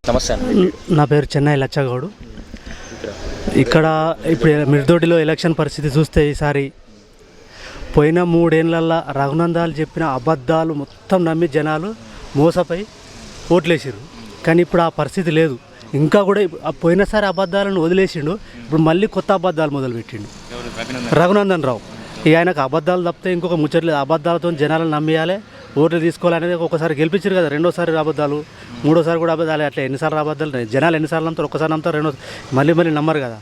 నమస్తే అండి. నా పేరు చెన్నై లచ్చగౌడు. ఇక్కడ ఇప్పుడు మిర్దొడ్డిలో ఎలక్షన్ పరిస్థితి చూస్తే ఈసారి పోయిన 3 ఏళ్ళల్లో రఘునందాలు చెప్పిన అబద్ధాలు మొత్తం నమ్మి జనాలు మోసపై ఓట్లేసారు. కానీ ఇప్పుడు ఆ పరిస్థితి లేదు. ఇంకా కూడా పోయినసారి అబద్ధాలను వదిలేసిండు, ఇప్పుడు మళ్ళీ కొత్త అబద్ధాలు మొదలుపెట్టిండు రఘునందన్ రావు. ఇక ఆయనకు అబద్ధాలు తప్పితే ఇంకొక ముచ్చట్లేదు. అబద్ధాలతో జనాలను నమ్మియాలి, ఓట్లు తీసుకోవాలనేది. ఒకసారి గెలిపించారు కదా, రెండోసారి అబద్ధాలు, మూడోసారి కూడా అబద్ధాలు. అట్లా ఎన్నిసార్లు అబద్ధాలు జనాలు ఎన్నిసార్లు నమ్ముతారు? ఒక్కసారి నమ్ముతారు, మళ్ళీ నమ్మరు కదా.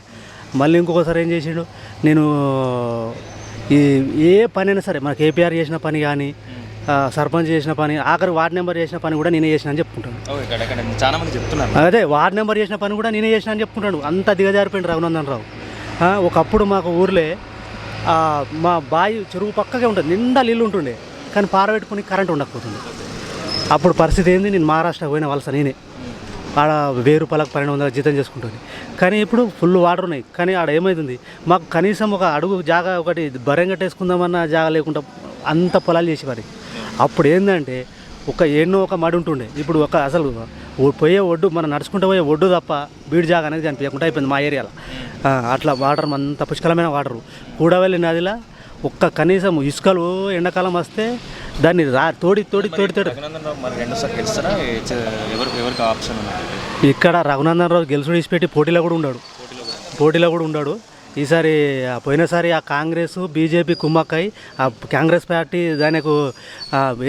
మళ్ళీ ఇంకొకసారి ఏం చేసిండు, నేను ఏ పని అయినా సరే, మన కేపీఆర్ చేసిన పని కానీ, సర్పంచ్ చేసిన పని, ఆఖరి వార్డు నెంబర్ చేసిన పని కూడా నేనే చేసిన అని చెప్పుకుంటాను. చాలా మంది చెప్తున్నారు అదే వార్డు నెంబర్ చేసిన పని కూడా నేనే చేసిన అని చెప్పుకుంటాడు. అంత దిగజారిపోయింది రఘునందన్ రావు. ఒకప్పుడు మాకు ఊర్లే మా బావి చెరువు పక్కకే ఉంటుంది, నిండా నీళ్ళు ఉంటుండే, కానీ పారబెట్టుకుని కరెంట్ ఉండకపోతుంది. అప్పుడు పరిస్థితి ఏంది, నేను మహారాష్ట్ర పోయిన వలస నేనే ఆడ 1000 రూపాయలకు 1200 జీతం చేసుకుంటుంది. కానీ ఇప్పుడు ఫుల్ వాటర్ ఉన్నాయి. కానీ ఆడ ఏమవుతుంది, మాకు కనీసం ఒక అడుగు జాగా ఒకటి బర్రెం కట్టేసుకుందామన్న జాగా లేకుండా అంత పొలాలు చేసి మరి. అప్పుడు ఏంటంటే ఒక మడి ఉంటుండే. ఇప్పుడు అసలు పోయే ఒడ్డు, మనం నడుచుకుంటూ పోయే ఒడ్డు తప్ప బీడు జాగా అనేది కనిపించకుండా అయిపోయింది మా ఏరియాలో. అట్లా వాటర్ అంత పుష్కలమైన వాటరు. కూడవెల్లి నదిలో కనీసం ఇసుకలు ఎండాకాలం వస్తే దాన్ని తోడి ఇక్కడ రఘునందన్ రావు గెలుసుడు ఇచ్చిపెట్టి పోటీలో కూడా ఉన్నాడు. ఈసారి పోయినసారి ఆ కాంగ్రెస్ బీజేపీ కుమ్మక్కై ఆ కాంగ్రెస్ పార్టీ దానికి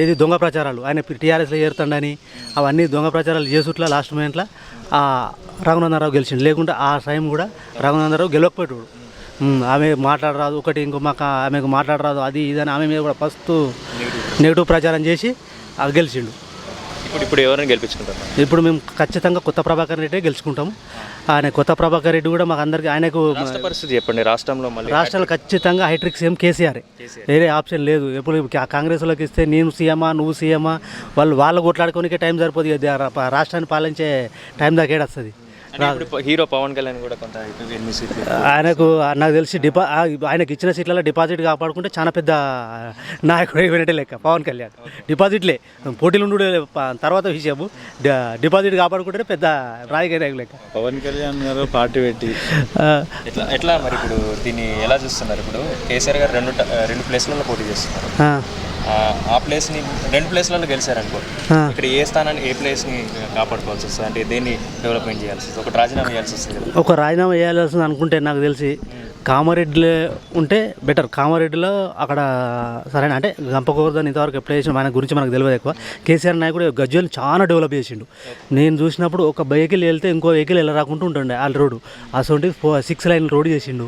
ఏది దొంగ ప్రచారాలు, ఆయన టీఆర్ఎస్లో చేరుతాడని అవన్నీ దొంగ ప్రచారాలు చేసుట్లా లాస్ట్ మూమెంట్లో రఘునందన్ రావు గెలిచిండు. లేకుంటే ఆ టైం కూడా రఘునందన్ రావు గెలవకపోయాడు. ఆమె మాట్లాడరాదు ఒకటి, ఆమెకు మాట్లాడరాదు, అది ఇదని ఆమె మీద కూడా ఫస్ట్ నెగిటివ్ ప్రచారం చేసి గెలిచిండు. ఇప్పుడు ఎవరైనా గెలిపించుకుంటారు? ఇప్పుడు మేము ఖచ్చితంగా కొత్త ప్రభాకర్ రెడ్డి గెలుచుకుంటాము. ఆయన కొత్త ప్రభాకర్ రెడ్డి కూడా మాకు అందరికీ, ఆయనకు పరిస్థితి చెప్పండి. రాష్ట్రాలు ఖచ్చితంగా హైట్రిక్ సీఎం కేసీఆర్, వేరే ఆప్షన్ లేదు. ఎప్పుడు కాంగ్రెస్లోకి ఇస్తే నేను సీఎమా నువ్వు సీఎమా వాళ్ళు కొట్లాడుకోనికే టైం సరిపోదు, రాష్ట్రాన్ని పాలించే టైం దాకా ఏడొస్తుంది. హీరో పవన్ కళ్యాణ్ కూడా కొంత ఆయనకు నాకు తెలిసి ఆయనకు ఇచ్చిన సీట్లలో డిపాజిట్ కాపాడుకుంటే చాలా పెద్ద నాయకుడు అయిపోయినట్టే లెక్క. పవన్ కళ్యాణ్ డిపాజిట్లే పోటీలు ఉండు తర్వాత విషయము, డిపాజిట్ కాపాడుకుంటే పెద్ద రాజకీయ నాయకుడు లెక్క. పవన్ కళ్యాణ్ గారు పార్టీ పెట్టి ఎట్లా మరి ఇప్పుడు దీన్ని ఎలా చూస్తున్నారు? ఇప్పుడు కేసీఆర్ గారు రెండు ప్లేస్లలో పోటీ చేస్తున్నారు. ఆ ప్లేస్ని 2 ప్లేస్లలో గెలిచారనుకో, ఇక్కడ ఏ స్థానాన్ని ఏ ప్లేస్ని కాపాడుకోవాల్సి వస్తుంది? అంటే దేన్ని డెవలప్మెంట్ చేయాల్సి వస్తుంది? ఒక రాజీనామా చేయాల్సి వస్తుంది. ఒక రాజీనామా చేయాల్సి అనుకుంటే నాకు తెలిసి కామారెడ్డిలో ఉంటే బెటర్. కామారెడ్డిలో అక్కడ సరైన అంటే గంపకూరదని ఇంతవరకు ఎప్పుడు చేసిన ఆయన గురించి మనకు తెలియదు ఎక్కువ. కేసీఆర్ నాయకుడు గజ్వేల్ చాలా డెవలప్ చేసిండు. నేను చూసినప్పుడు ఒక వెహికల్ వెళ్తే ఇంకో వెహికల్ ఎలా రాకుండా ఉంటుండే ఆ రోడ్డు. అసలు 6 లైన్ రోడ్డు చేసిండు.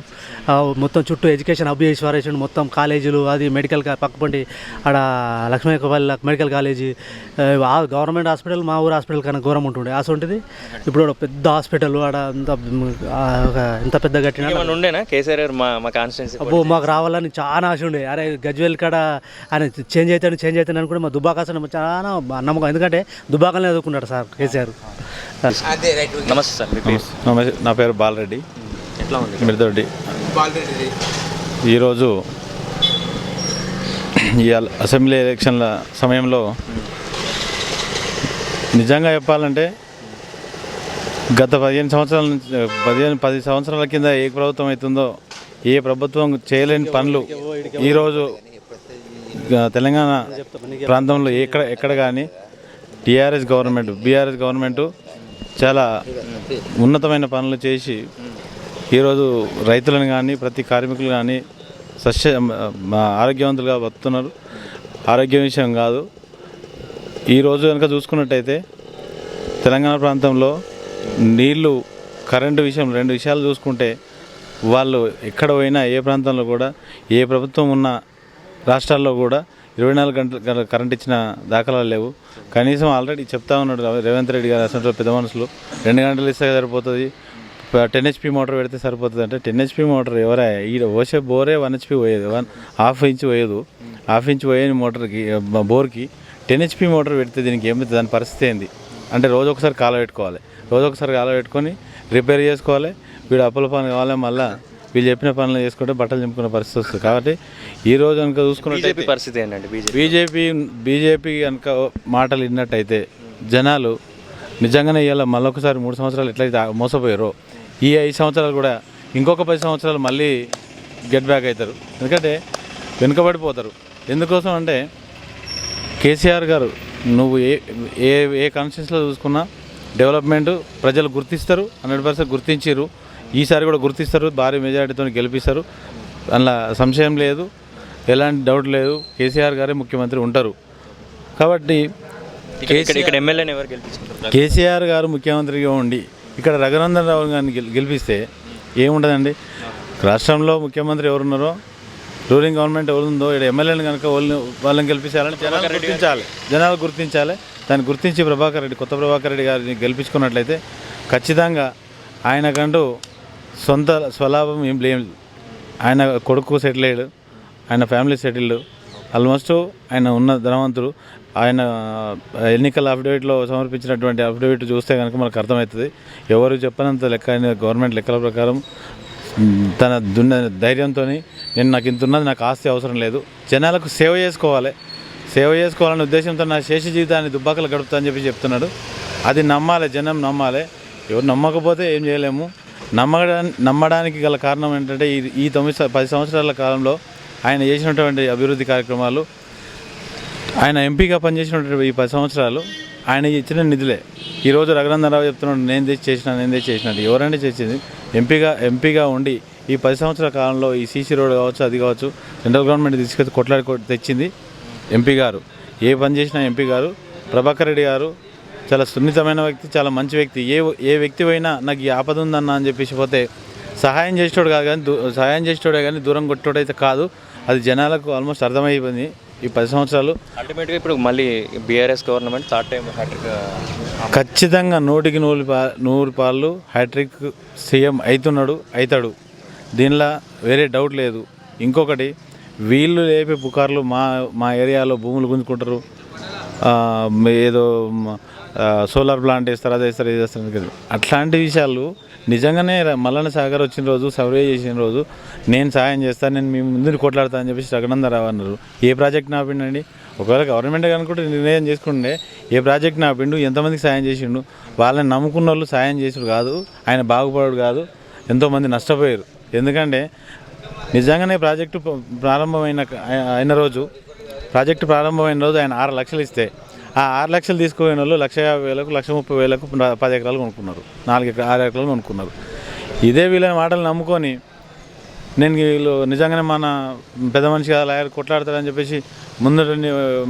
మొత్తం చుట్టూ ఎడ్యుకేషన్ హబ్ చేసి వారేసిండు. మొత్తం కాలేజీలు, అది మెడికల్ పక్కపండి ఆడ Lakshmipalli medical college, government hospital మా ఊరు హాస్పిటల్ కన్నా ఘోరం ఉంటుండే. అసలు ఇప్పుడు పెద్ద హాస్పిటల్ ఆడ ఎంత పెద్ద కట్టిన ఉండేనా మా కాన్స్టిట్యున్సీ? అబ్బో మాకు రావాలని చాలా ఆశ ఉండే. అరే గజ్వేల్ కాడ ఆయన చేంజ్ అవుతాను అనుకుంటే మా దుబ్బాకాసన చాలా నమ్మకం. ఎందుకంటే దుబ్బాకనే చదువుకున్నాడు సార్ కేసీఆర్. నమస్తే సార్. నమస్తే, నా పేరు బాలరెడ్డి. ఎట్లా ఉంది మిర్దొడ్డి? ఈరోజు ఈ అసెంబ్లీ ఎలక్షన్ల సమయంలో నిజంగా చెప్పాలంటే గత 15 సంవత్సరాల నుంచి 10 సంవత్సరాల కింద ఏ ప్రభుత్వం అవుతుందో ఏ ప్రభుత్వం చేయలేని పనులు ఈరోజు తెలంగాణ ప్రాంతంలో ఎక్కడ కానీ టీఆర్ఎస్ గవర్నమెంట్, బీఆర్ఎస్ గవర్నమెంట్ చాలా ఉన్నతమైన పనులు చేసి ఈరోజు రైతులను కానీ ప్రతి కార్మికులు కానీ ఆరోగ్యవంతులుగా బతుకుతున్నారు. ఆరోగ్య విషయం కాదు, ఈరోజు కనుక చూసుకున్నట్టయితే తెలంగాణ ప్రాంతంలో నీళ్ళు, కరెంటు విషయం 2 విషయాలు చూసుకుంటే వాళ్ళు ఎక్కడ పోయినా ఏ ప్రాంతంలో కూడా ఏ ప్రభుత్వం ఉన్న రాష్ట్రాల్లో కూడా 24 గంటలు కరెంట్ ఇచ్చిన దాఖలాలు లేవు. కనీసం ఆల్రెడీ చెప్తా ఉన్నాడు రేవంత్ రెడ్డి గారు, అసలు పెద్ద మనుషులు 2 గంటలు ఇస్తే సరిపోతుంది, 10 HP మోటార్ పెడితే సరిపోతుంది అంటే 10 HP మోటార్ ఎవరా ఈ పోసే బోరే 1 HP పోయేది, 1/2 ఇంచ్ పోయేదు. 1/2 ఇంచ్ పోయేది మోటార్కి, బోర్కి 10 HP మోటార్ పెడితే దీనికి ఏమైతే దాని పరిస్థితి ఏంది అంటే రోజు ఒకసారి కాలబెట్టుకోవాలి, కాలబెట్టుకొని రిపేర్ చేసుకోవాలి. వీడు అప్పుల పని కావాలి, మళ్ళీ వీళ్ళు చెప్పిన పనులు చేసుకుంటే బట్టలు చింపుకునే పరిస్థితి వస్తుంది. కాబట్టి ఈరోజు కనుక చూసుకున్నట్టు పరిస్థితి ఏంటంటే బీజేపీ కనుక మాటలు విన్నట్టయితే జనాలు నిజంగానే ఇవాళ మళ్ళొకసారి 3 సంవత్సరాలు ఎట్లయితే మోసపోయారో ఈ 5 సంవత్సరాలు కూడా ఇంకొక 10 సంవత్సరాలు మళ్ళీ గెట్ బ్యాక్ అవుతారు. ఎందుకంటే వెనుకబడిపోతారు. ఎందుకోసం అంటే కేసీఆర్ గారు నువ్వు ఏ ఏ కాన్స్టిట్యూన్సీలో చూసుకున్నా డెవలప్మెంట్ ప్రజలు గుర్తిస్తారు, 100% గుర్తించారు. ఈసారి కూడా గుర్తిస్తారు, భారీ మెజారిటీతో గెలిపిస్తారు. అందులో సంశయం లేదు, ఎలాంటి డౌట్ లేదు. కేసీఆర్ గారే ముఖ్యమంత్రి ఉంటారు. కాబట్టి ఇక్కడ ఎమ్మెల్యేని ఎవరు గెలిపించుకుంటారు? కేసీఆర్ గారు ముఖ్యమంత్రిగా ఉండి ఇక్కడ రఘునందన్ రావు గారిని గెలిపిస్తే ఏముండదండి. రాష్ట్రంలో ముఖ్యమంత్రి ఎవరున్నారో, రూలింగ్ గవర్నమెంట్ ఎవరుందో ఇక్కడ ఎమ్మెల్యేని కనుక వాళ్ళని గెలిపించాలని జనాలు గుర్తించాలి. దాన్ని గుర్తించి కొత్త ప్రభాకర్ రెడ్డి గారిని గెలిపించుకున్నట్లయితే ఖచ్చితంగా ఆయనకంటూ సొంత స్వలాభం ఏం లేదు. ఆయన కొడుకు సెటిల్ అయ్యాడు, ఆయన ఫ్యామిలీ సెటిల్డ్, ఆల్మోస్ట్ ఆయన ఉన్న ధనవంతుడు. ఆయన ఎన్నికల అఫిడవిట్లో సమర్పించినటువంటి అఫిడవిట్ చూస్తే కనుక మనకు అర్థమవుతుంది. ఎవరు చెప్పనంత లెక్క గవర్నమెంట్ లెక్కల ప్రకారం తన ధైర్యంతో నేను నాకు ఇంత ఉన్నది, నాకు ఆస్తి అవసరం లేదు, జనాలకు సేవ చేసుకోవాలనే ఉద్దేశంతో నా శేష జీవితాన్ని దుబ్బాకలు గడుపుతా అని చెప్తున్నాడు. అది నమ్మాలి, జనం నమ్మాలి. ఎవరు నమ్మకపోతే ఏం చేయలేము. నమ్మడానికి గల కారణం ఏంటంటే ఈ 10 సంవత్సరాల కాలంలో ఆయన చేసినటువంటి అభివృద్ధి కార్యక్రమాలు, ఆయన ఎంపీగా పనిచేసినటువంటి ఈ 10 సంవత్సరాలు ఆయన ఇచ్చిన నిధులే. ఈరోజు రఘునందన్ రావు చెప్తున్నాడు నేను తెచ్చి చేసినట్టు. ఎవరంటే చేసింది? ఎంపీగా ఉండి ఈ 10 సంవత్సరాల కాలంలో ఈ సీసీ రోడ్ కావచ్చు, అది కావచ్చు, సెంట్రల్ గవర్నమెంట్ తీసుకొచ్చి కొట్లాడి తెచ్చింది ఎంపీ గారు. ఏ పని చేసినా ఎంపీ గారు. ప్రభాకర్ రెడ్డి గారు చాలా సున్నితమైన వ్యక్తి, చాలా మంచి వ్యక్తి. ఏ వ్యక్తి అయినా నాకు ఈ ఆపద ఉందన్న అని చెప్పేసి పోతే సహాయం చేసేటోడే కానీ దూరం కొట్టేటోడైతే కాదు. అది జనాలకు ఆల్మోస్ట్ అర్థమైపోయింది ఈ 10 సంవత్సరాలు. అల్టిమేట్గా ఇప్పుడు మళ్ళీ BRS government third time hat-trick ఖచ్చితంగా 100కి 100 పాళ్ళు హ్యాట్రిక్ సీఎం అవుతాడు. దీనిలో వేరే డౌట్ లేదు. ఇంకొకటి, వీళ్ళు లేపే పుకార్లు మా ఏరియాలో భూములు గుంజుకుంటారు, ఏదో సోలార్ ప్లాంట్ వేస్తారు, అది వేస్తారు, ఇది వేస్తారు కదా. అట్లాంటి విషయాలు నిజంగానే మల్లన్న సాగర్ వచ్చిన రోజు, సర్వే చేసిన రోజు నేను సాయం చేస్తాను, నేను మీ ముందు కొట్లాడతా అని చెప్పేసి రఘునందన్ రావు అన్నారు. ఏ ప్రాజెక్ట్ని ఆపిండండి? ఒకవేళ గవర్నమెంట్ కనుకుంటే నిర్ణయం చేసుకుంటే ఏ ప్రాజెక్ట్ని ఆపిండు, ఎంతమందికి సాయం చేసిండు? వాళ్ళని నమ్ముకున్న వాళ్ళు సాయం చేసుడు కాదు, ఆయన బాగుపడు కాదు, ఎంతోమంది నష్టపోయారు. ఎందుకంటే నిజంగానే ప్రాజెక్టు ప్రారంభమైన రోజు ఆయన 6 లక్షలు ఇస్తే ఆ 6 లక్షలు తీసుకుపోయిన వాళ్ళు 1,50,000, 1,30,000 10 ఎకరాలు కొనుక్కున్నారు, 6 ఎకరాలు కొనుక్కున్నారు. ఇదే వీళ్ళ మాటలు నమ్ముకొని నేను వీళ్ళు నిజంగానే మన పెద్ద మనిషి కదా లాయర్ కొట్లాడతాడని చెప్పేసి ముందు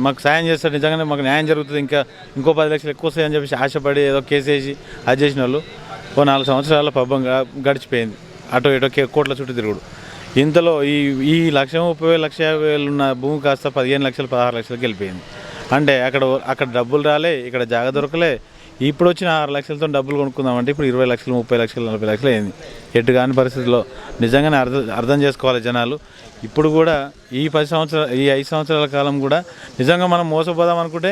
మాకు సాయం చేస్తాడు, నిజంగానే మాకు న్యాయం జరుగుతుంది, ఇంకో 10 లక్షలు ఎక్కువ వస్తాయని చెప్పేసి ఆశపడి ఏదో కేసు వేసి అది చేసిన వాళ్ళు 4 సంవత్సరాల పబ్బం గడిచిపోయింది. అటో ఇటో కోట్ల చుట్టూ తిరుగుడు. ఇంతలో ఈ 1,30,000, 1,50,000 ఉన్న భూమి కాస్త 15 లక్షలు, 16 లక్షలకు వెళ్ళిపోయింది. అంటే అక్కడ డబ్బులు రాలే, ఇక్కడ జాగ దొరకలే. ఇప్పుడు వచ్చిన 6 లక్షలతో డబ్బులు కొనుక్కుందామంటే ఇప్పుడు 20 లక్షలు, 30 లక్షలు, 40 లక్షలు అయింది. ఎటు కాని పరిస్థితుల్లో నిజంగానే అర్థం చేసుకోవాలి జనాలు. ఇప్పుడు కూడా ఈ 5 సంవత్సరాల కాలం కూడా నిజంగా మనం మోసపోదాం అనుకుంటే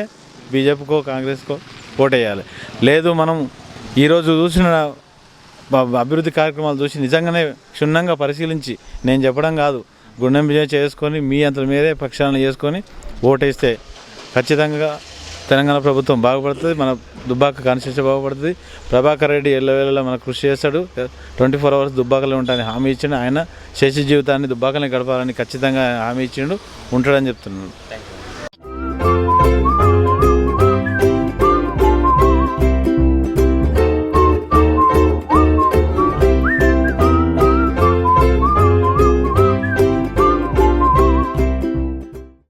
బీజేపీకో కాంగ్రెస్కో ఓటేయాలి. లేదు మనం ఈరోజు చూసిన అభివృద్ధి కార్యక్రమాలు చూసి నిజంగానే క్షుణ్ణంగా పరిశీలించి, నేను చెప్పడం కాదు, గుండెం విజయం చేసుకొని మీ అంత మీరే ప్రక్షాళన చేసుకొని ఓటేస్తే ఖచ్చితంగా తెలంగాణ ప్రభుత్వం బాగుపడుతుంది, మన దుబ్బాక కాన్స్టిట్యూన్సీ బాగుపడుతుంది. ప్రభాకర్ రెడ్డి ఎల్లవేళలా మనకు కృషి చేస్తాడు. 24 అవర్స్ దుబ్బాకలో ఉంటాడని హామీ ఇచ్చిండు. ఆయన శేష జీవితాన్ని దుబ్బాకలనే గడపాలని ఖచ్చితంగా హామీ ఇచ్చిండు, ఉంటాడని చెప్తున్నాడు.